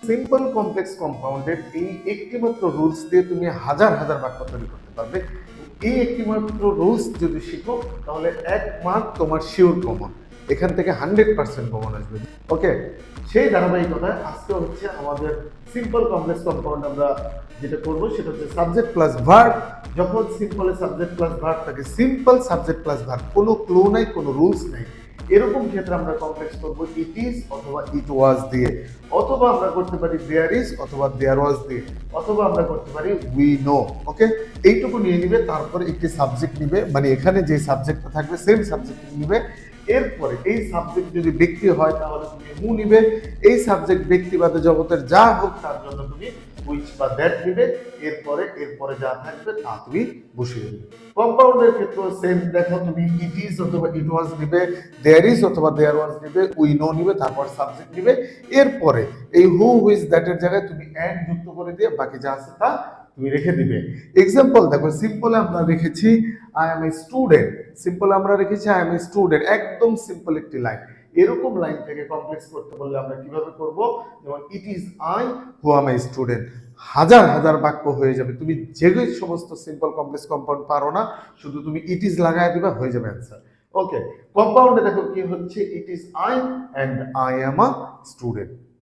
Simple complex কম্পাউন্ডের এই একটিমাত্র rules দিয়ে তুমি হাজার হাজার বাক্য তৈরি করতে পারবে। এই একটিমাত্র রুলস যদি শিখো তাহলে 1 মার্ক তোমার শিওর কমন, এখান থেকে 100% কমন আসবে। ওকে, সেই ধারাবাহিকতায় আজকে হচ্ছে আমাদের সিম্পল কমপ্লেক্স কম্পাউন্ড আমরা যেটা করবো সেটা হচ্ছে সাবজেক্ট প্লাস ভার্ব। যখন সিম্পলে সাবজেক্ট প্লাস ভার্ব থাকে, সিম্পল সাবজেক্ট প্লাস ভার্ব, কোনো ক্লু নাই, কোনো রুলস নাই, এরকম ক্ষেত্রে আমরা কমপ্লেক্স করব ইট ইজ অথবা ইট ওয়াজ দিয়ে, অথবা আমরা করতে পারি দেয়ার ইজ অথবা দেয়ার ওয়াজ দিয়ে, অথবা আমরা করতে পারি উই নো। ওকে, এইটুকু নিয়ে নিবে, তারপরে একটি সাবজেক্ট নিবে, মানে এখানে যে সাবজেক্টটা থাকবে সেম সাবজেক্ট নিবে। এরপরে এই সাবজেক্ট যদি ব্যক্তি হয় তাহলে তুমি হু নিবে। এই সাবজেক্ট ব্যক্তিবাদে জগতের যা হোক তার জন্য তুমি হুইচ বা দ্যাট নিবে। এরপরে যা থাকবে তা তুমি বসিয়ে দিবে। কম্পাউন্ডের ক্ষেত্রে সেম, দেখো তুমি ইট ইজ অথবা ইট ওয়াজ নিবে, দেয়ার ইজ অথবা দেয়ার ওয়াজ নিবে, উই নো নিবে, তারপর সাবজেক্ট নিবে। এরপরে এই হু হুইচ দ্যাট এর জায়গায় তুমি এন্ড যুক্ত করে দিয়ে বাকি যা আছে তা তুমি রেখে দিবে। এক্সাম্পল দেখো, সিম্পলে আমরা রেখেছি আই এম এ স্টুডেন্ট। সিম্পলে আমরা রেখেছি আই এম এ স্টুডেন্ট, একদম সিম্পল একটি লাইন। এরকম লাইন থেকে কমপ্লেক্স করতে বললে আমরা কিভাবে করব? যেমন it is I who M a student, হাজার হাজার বাক্য হয়ে যাবে। তুমি যে সমস্ত সিম্পল কমপ্লেক্স কম্পাউন্ড পারো না, শুধু তুমি ইট ইজ লাগায় দিবা, হয়ে যাবে অ্যান্সার। ওকে, কম্পাউন্ডে দেখো কি হচ্ছে, it is I and I am a student.